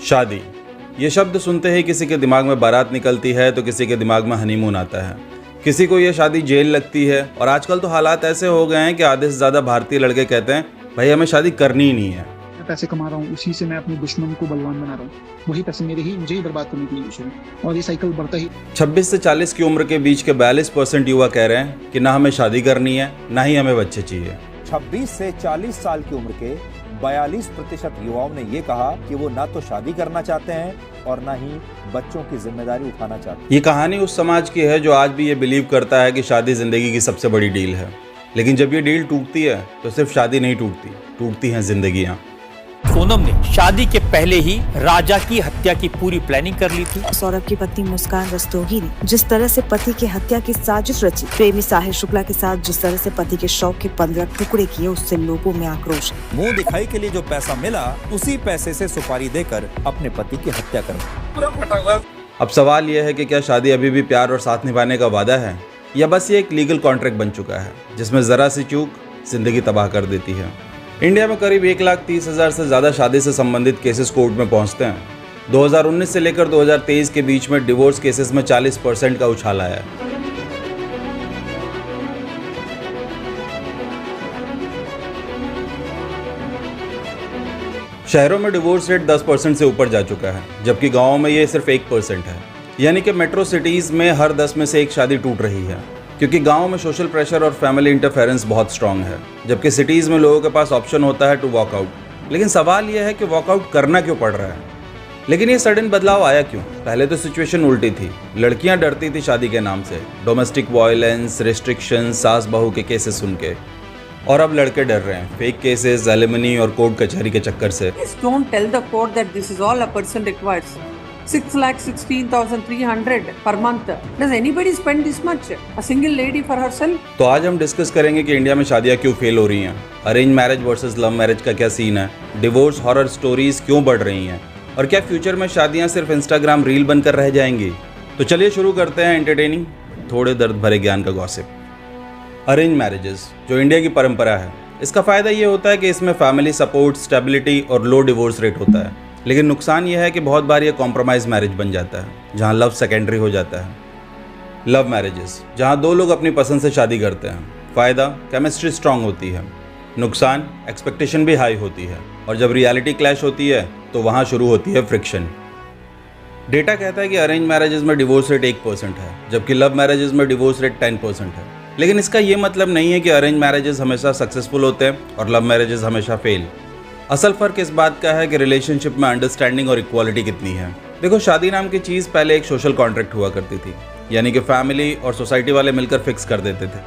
शादी, ये शब्द सुनते ही किसी के दिमाग में बारात निकलती है तो किसी के दिमाग में हनीमून आता है। किसी को ये शादी जेल लगती है और आजकल तो हालात ऐसे हो गए हैं कि आधे से ज़्यादा भारतीय लड़के कहते हैं भाई हमें शादी करनी ही नहीं है। मैं पैसे कमा रहा हूँ, उसी से मैं अपने दुश्मन को बलवान बना रहा हूँ। वही पैसे मुझे ही बर्बाद करने के लिए यूज हुए और ये साइकिल बढ़ता ही। 26 से 40 की उम्र के बीच के 42% युवा कह रहे हैं कि ना हमें शादी करनी है ना ही हमें बच्चे चाहिए। 26 से 40 साल की उम्र के 42% युवाओं ने ये कहा कि वो ना तो शादी करना चाहते हैं और ना ही बच्चों की जिम्मेदारी उठाना चाहते हैं। ये कहानी उस समाज की है जो आज भी ये बिलीव करता है कि शादी जिंदगी की सबसे बड़ी डील है। लेकिन जब ये डील टूटती है तो सिर्फ शादी नहीं टूटती, टूटती हैं जिंदगियां। सोनम ने शादी के पहले ही राजा की हत्या की पूरी प्लानिंग कर ली थी। सौरभ की पत्नी मुस्कान रस्तोगी ने जिस तरह से पति की हत्या की साजिश रची, प्रेमी साहिल शुक्ला के साथ जिस तरह से पति के शव के 15 टुकड़े किए, उससे लोगों में आक्रोश। मुंह दिखाई के लिए जो पैसा मिला उसी पैसे से सुपारी देकर अपने पति की हत्या कर। अब सवाल यह है कि क्या शादी अभी भी प्यार और साथ निभाने का वादा है या बस ये एक लीगल कॉन्ट्रैक्ट बन चुका है जिसमें जरा सी चूक जिंदगी तबाह कर देती है। इंडिया में करीब 1,30,000 से ज़्यादा शादी से संबंधित केसेस कोर्ट में पहुंचते हैं। 2019 से लेकर 2023 के बीच में डिवोर्स केसेस में 40% का उछाल आया है। शहरों में डिवोर्स रेट 10% से ऊपर जा चुका है, जबकि गांवों में ये सिर्फ 1% है। यानी कि मेट्रो सिटीज़ में हर 10 में से एक शादी टूट रही है, क्योंकि गांव में सोशल प्रेशर और फैमिली इंटरफेरेंस बहुत स्ट्रांग है, जबकि सिटीज़ में लोगों के पास ऑप्शन होता है टू वॉकआउट। लेकिन सवाल यह है कि वॉकआउट करना क्यों पड़ रहा है। लेकिन ये सडन बदलाव आया क्यों? पहले तो सिचुएशन उल्टी थी। लड़कियां डरती थी शादी के नाम से, डोमेस्टिक वायलेंस, रिस्ट्रिक्शन, सास बहू के केसेस सुन के। और अब लड़के डर रहे हैं फेक केसेस, एलिमनी और कोर्ट कचहरी के चक्कर से। Don't tell the court that this is all a person requires. 6,16,300 per month. Does anybody spend this much? A single lady for herself? तो आज हम डिस्कस करेंगे कि इंडिया में शादियां क्यों फेल हो रही हैं, arrange marriage versus love marriage का क्या सीन है, डिवोर्स हॉरर स्टोरीज क्यों बढ़ रही हैं और क्या फ्यूचर में शादियां सिर्फ इंस्टाग्राम रील बनकर रह जाएंगी। तो चलिए शुरू करते हैं एंटरटेनिंग, थोड़े दर्द भरे ज्ञान का गॉसिप। अरेंज मैरिजेस जो इंडिया की परंपरा है, इसका फ़ायदा ये होता है कि इसमें फैमिली सपोर्ट, स्टेबिलिटी और लो डिवोर्स रेट होता है। लेकिन नुकसान यह है कि बहुत बार ये कॉम्प्रोमाइज़ मैरिज बन जाता है जहाँ लव सेकेंडरी हो जाता है। लव मैरिजेस जहाँ दो लोग अपनी पसंद से शादी करते हैं, फ़ायदा केमिस्ट्री स्ट्रांग होती है, नुकसान एक्सपेक्टेशन भी हाई होती है और जब रियलिटी क्लैश होती है तो वहाँ शुरू होती है फ्रिक्शन। डेटा कहता है कि अरेंज मैरिजेस में डिवोर्स रेट 1% है, जबकि लव मैरिजेस में डिवोर्स रेट 10% है। लेकिन इसका ये मतलब नहीं है कि अरेंज मैरिजेस हमेशा सक्सेसफुल होते हैं और लव मैरिजेस हमेशा फेल। असल फ़र्क इस बात का है कि रिलेशनशिप में अंडरस्टैंडिंग और इक्वालिटी कितनी है। देखो, शादी नाम की चीज़ पहले एक सोशल कॉन्ट्रैक्ट हुआ करती थी, यानी कि फैमिली और सोसाइटी वाले मिलकर फिक्स कर देते थे।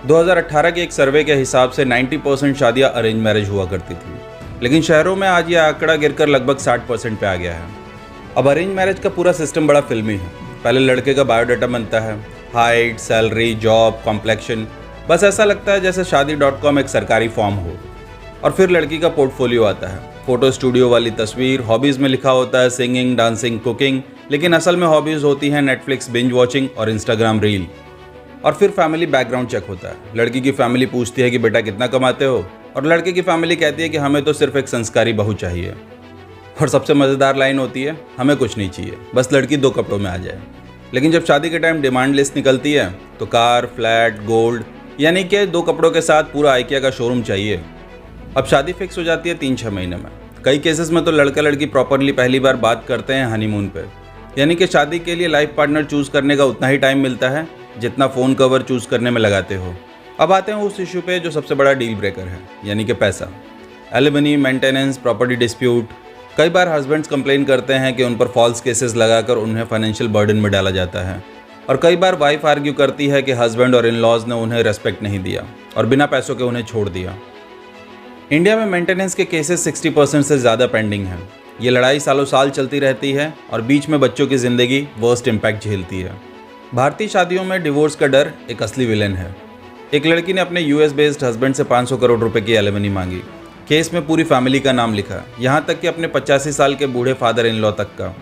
2018 के एक सर्वे के हिसाब से 90% शादियाँ अरेंज मैरिज हुआ करती थी, लेकिन शहरों में आज यह आंकड़ा गिरकर लगभग 60% पे आ गया है। अब अरेंज मैरिज का पूरा सिस्टम बड़ा फिल्मी है। पहले लड़के का बायोडाटा बनता है, हाइट, सैलरी, जॉब, कॉम्प्लेक्शन, बस ऐसा लगता है जैसे शादी.com एक सरकारी फॉर्म हो। और फिर लड़की का पोर्टफोलियो आता है, फोटो स्टूडियो वाली तस्वीर, हॉबीज़ में लिखा होता है सिंगिंग, डांसिंग, कुकिंग, लेकिन असल में हॉबीज़ होती हैं नेटफ्लिक्स बिंज वॉचिंग और इंस्टाग्राम रील। और फिर फैमिली बैकग्राउंड चेक होता है। लड़की की फैमिली पूछती है कि बेटा कितना कमाते हो, और लड़के की फैमिली कहती है कि हमें तो सिर्फ एक संस्कारी बहू चाहिए। और सबसे मज़ेदार लाइन होती है, हमें कुछ नहीं चाहिए, बस लड़की 2 कपड़ों में आ जाए। लेकिन जब शादी के टाइम डिमांड लिस्ट निकलती है तो कार, फ्लैट, गोल्ड, यानी कि 2 कपड़ों के साथ पूरा आइकिया का शोरूम चाहिए। अब शादी फिक्स हो जाती है 3-6 महीने में। कई केसेस में तो लड़का लड़की प्रॉपरली पहली बार बात करते हैं हनीमून पे, यानी कि शादी के लिए लाइफ पार्टनर चूज़ करने का उतना ही टाइम मिलता है जितना फ़ोन कवर चूज़ करने में लगाते हो। अब आते हैं उस इशू पे जो सबसे बड़ा डील ब्रेकर है, यानी कि पैसा। Alimony, maintenance, property dispute. कई बार हस्बैंड्स कंप्लेन करते हैं कि उन पर फॉल्स केसेस लगाकर उन्हें फाइनेंशियल बर्डन में डाला जाता है, और कई बार वाइफ आर्ग्यू करती है कि हस्बैंड और इन लॉज ने उन्हें रेस्पेक्ट नहीं दिया और बिना पैसों के उन्हें छोड़ दिया। इंडिया में मेंटेनेंस के केसेस 60% से ज़्यादा पेंडिंग हैं। ये लड़ाई सालों साल चलती रहती है और बीच में बच्चों की ज़िंदगी वर्स्ट इम्पैक्ट झेलती है। भारतीय शादियों में डिवोर्स का डर एक असली विलेन है। एक लड़की ने अपने US बेस्ड हस्बैंड से 500 करोड़ रुपए की एलिमनी मांगी। केस में पूरी फैमिली का नाम लिखा, यहाँ तक कि अपने 85 साल के बूढ़े फादर इन लॉ तक का।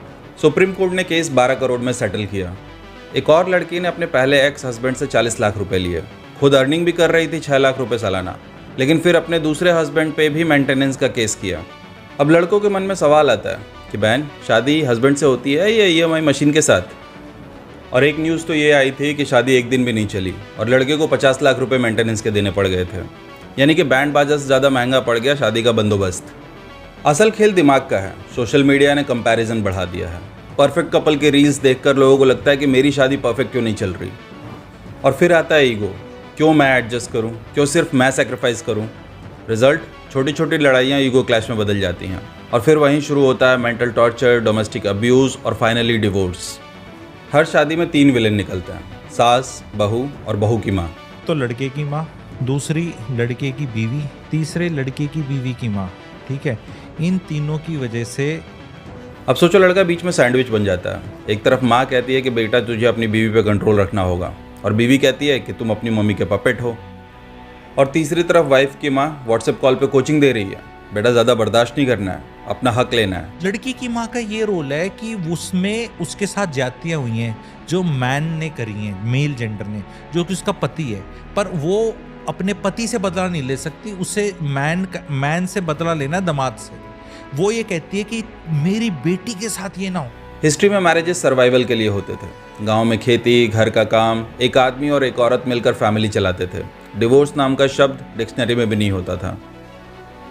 सुप्रीम कोर्ट ने केस 12 करोड़ में सेटल किया। एक और लड़की ने अपने पहले एक्स हस्बैंड से 40 लाख रुपए लिए। खुद अर्निंग भी कर रही थी 6 लाख रुपए सालाना, लेकिन फिर अपने दूसरे हस्बैंड पे भी मेंटेनेंस का केस किया। अब लड़कों के मन में सवाल आता है, कि बहन शादी हस्बैंड से होती है या EMI मशीन के साथ। और एक न्यूज़ तो ये आई थी कि शादी एक दिन भी नहीं चली और लड़के को 50 लाख रुपए मेंटेनेंस के देने पड़ गए थे, यानी कि बैंड बाजा से ज़्यादा महंगा पड़ गया शादी का बंदोबस्त। असल खेल दिमाग का है। सोशल मीडिया ने कंपैरिजन बढ़ा दिया है। परफेक्ट कपल के रील्स देखकर लोगों को लगता है कि मेरी शादी परफेक्ट क्यों नहीं चल रही। और फिर आता है ईगो, क्यों मैं एडजस्ट करूं, क्यों सिर्फ मैं सेक्रीफाइस करूं। रिजल्ट, छोटी छोटी लड़ाइयाँ ईगो क्लैश में बदल जाती हैं और फिर वहीं शुरू होता है मेंटल टॉर्चर, डोमेस्टिक अब्यूज़ और फाइनली डिवोर्स। हर शादी में 3 विलेन निकलते हैं, सास, बहू और बहू की माँ। तो लड़के की माँ, दूसरी लड़के की बीवी, तीसरे लड़के की बीवी की माँ। ठीक है, इन तीनों की वजह से अब सोचो लड़का बीच में सैंडविच बन जाता है। एक तरफ माँ कहती है कि बेटा तुझे अपनी बीवी पे कंट्रोल रखना होगा और बीवी कहती है कि तुम अपनी मम्मी के पपेट हो। और तीसरी तरफ वाइफ की माँ व्हाट्सएप कॉल पे कोचिंग दे रही है, बेटा ज़्यादा बर्दाश्त नहीं करना है, अपना हक लेना है। लड़की की माँ का ये रोल है कि उसमें उसके साथ ज्यादतियाँ हुई हैं जो मैन ने करी हैं, मेल जेंडर ने, जो कि उसका पति है, पर वो अपने पति से बदला नहीं ले सकती, उसे मैन से बदला लेना है, दामाद से। वो ये कहती है कि मेरी बेटी के साथ ये ना हो। हिस्ट्री में मैरिजेस सर्वाइवल के लिए होते थे। गांव में खेती, घर का काम, एक आदमी और एक औरत मिलकर फैमिली चलाते थे। डिवोर्स नाम का शब्द डिक्शनरी में भी नहीं होता था।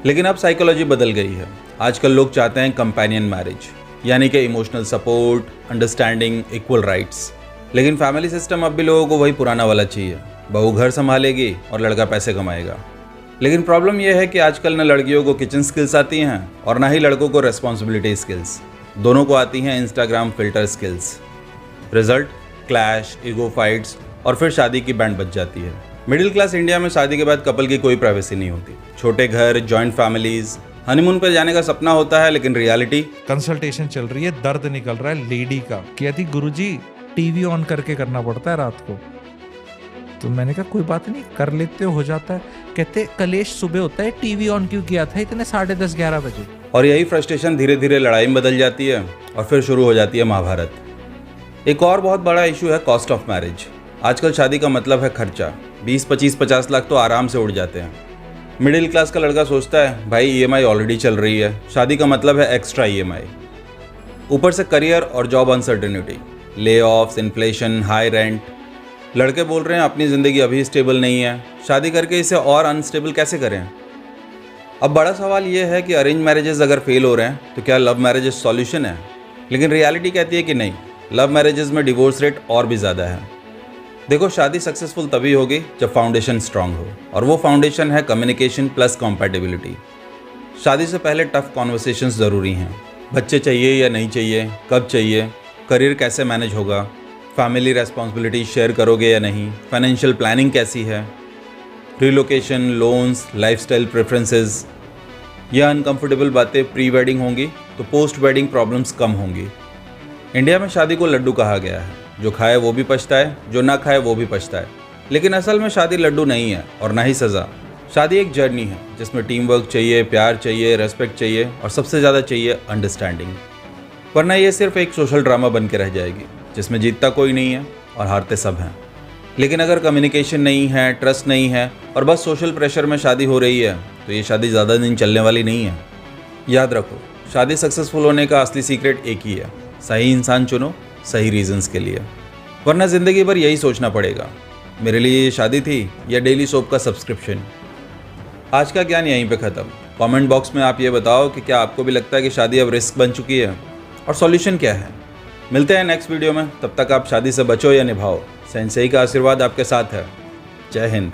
लेकिन अब साइकोलॉजी बदल गई है। आजकल लोग चाहते हैं कंपेनियन मैरिज, यानी कि emotional support, understanding, equal rights. लेकिन फैमिली सिस्टम अब भी लोगों को वही पुराना वाला चाहिए, बहू घर संभालेगी और लड़का पैसे कमाएगा। लेकिन प्रॉब्लम यह है कि आजकल न लड़कियों को किचन स्किल्स आती हैं और ना ही लड़कों को रेस्पॉन्सिबिलिटी स्किल्स। दोनों को आती हैं Instagram filter skills. Result, clash, ego fights और फिर शादी की बैंड बज जाती है। मिडिल क्लास इंडिया में शादी के बाद कपल की कोई प्राइवेसी नहीं होती। छोटे घर, जॉइंट फैमिलीज, हनीमून पर जाने का सपना होता है, लेकिन रियलिटी। कंसल्टेशन चल रही है, दर्द निकल रहा है लेडी का। कहती गुरुजी टीवी ऑन करके करना पड़ता है रात को। तो मैंने कहा कोई बात नहीं, कर लेते हो जाता है। कहते कलेश सुबह होता है, टीवी ऑन क्यों किया था इतने 10:30 11 बजे। और यही फ्रस्ट्रेशन धीरे धीरे लड़ाई में बदल जाती है और फिर शुरू हो जाती है महाभारत। एक और बहुत बड़ा इशू है कॉस्ट ऑफ मैरिज। आजकल शादी का मतलब है खर्चा। 20, 25, 50 लाख तो आराम से उड़ जाते हैं। मिडिल क्लास का लड़का सोचता है भाई EMI ऑलरेडी चल रही है, शादी का मतलब है एक्स्ट्रा EMI। ऊपर से करियर और जॉब अनसर्टेनिटी, ले ऑफ्स, इन्फ्लेशन, हाई रेंट। लड़के बोल रहे हैं अपनी ज़िंदगी अभी स्टेबल नहीं है, शादी करके इसे और अनस्टेबल कैसे करें। अब बड़ा सवाल यह है कि अरेंज मैरिजेस अगर फेल हो रहे हैं तो क्या लव मैरिजेस सॉल्यूशन है। लेकिन रियलिटी कहती है कि नहीं, लव मैरिजेस में डिवोर्स रेट और भी ज़्यादा है। देखो, शादी सक्सेसफुल तभी होगी जब फाउंडेशन स्ट्रांग हो, और वो फाउंडेशन है कम्युनिकेशन प्लस कॉम्पैटिबिलिटी। शादी से पहले टफ कॉन्वर्सेशंस ज़रूरी हैं। बच्चे चाहिए या नहीं चाहिए, कब चाहिए, करियर कैसे मैनेज होगा, फैमिली रेस्पॉन्सिबिलिटी शेयर करोगे या नहीं, फाइनेंशियल प्लानिंग कैसी है, रिलोकेशन, लोन्स, लाइफस्टाइल प्रेफरेंसेस। यह अनकंफर्टेबल बातें प्री वेडिंग होंगी तो पोस्ट वेडिंग प्रॉब्लम्स कम होंगी। इंडिया में शादी को लड्डू कहा गया है, जो खाए वो भी पछताए, जो ना खाए वो भी पछताए। लेकिन असल में शादी लड्डू नहीं है और ना ही सज़ा। शादी एक जर्नी है जिसमें टीम वर्क चाहिए, प्यार चाहिए, रेस्पेक्ट चाहिए और सबसे ज़्यादा चाहिए अंडरस्टैंडिंग। वरना ये सिर्फ एक सोशल ड्रामा बन के रह जाएगी जिसमें जीतता कोई नहीं है और हारते सब हैं। लेकिन अगर कम्युनिकेशन नहीं है, ट्रस्ट नहीं है और बस सोशल प्रेशर में शादी हो रही है तो ये शादी ज़्यादा दिन चलने वाली नहीं है। याद रखो, शादी सक्सेसफुल होने का असली सीक्रेट एक ही है, सही इंसान चुनो सही रीजंस के लिए। वरना ज़िंदगी भर यही सोचना पड़ेगा, मेरे लिए ये शादी थी या डेली सोप का सब्सक्रिप्शन। आज का ज्ञान यहीं पे ख़त्म। कमेंट बॉक्स में आप ये बताओ कि क्या आपको भी लगता है कि शादी अब रिस्क बन चुकी है और सॉल्यूशन क्या है। मिलते हैं नेक्स्ट वीडियो में, तब तक आप शादी से बचो या निभाओ। सेंसेई का आशीर्वाद आपके साथ है। जय हिंद।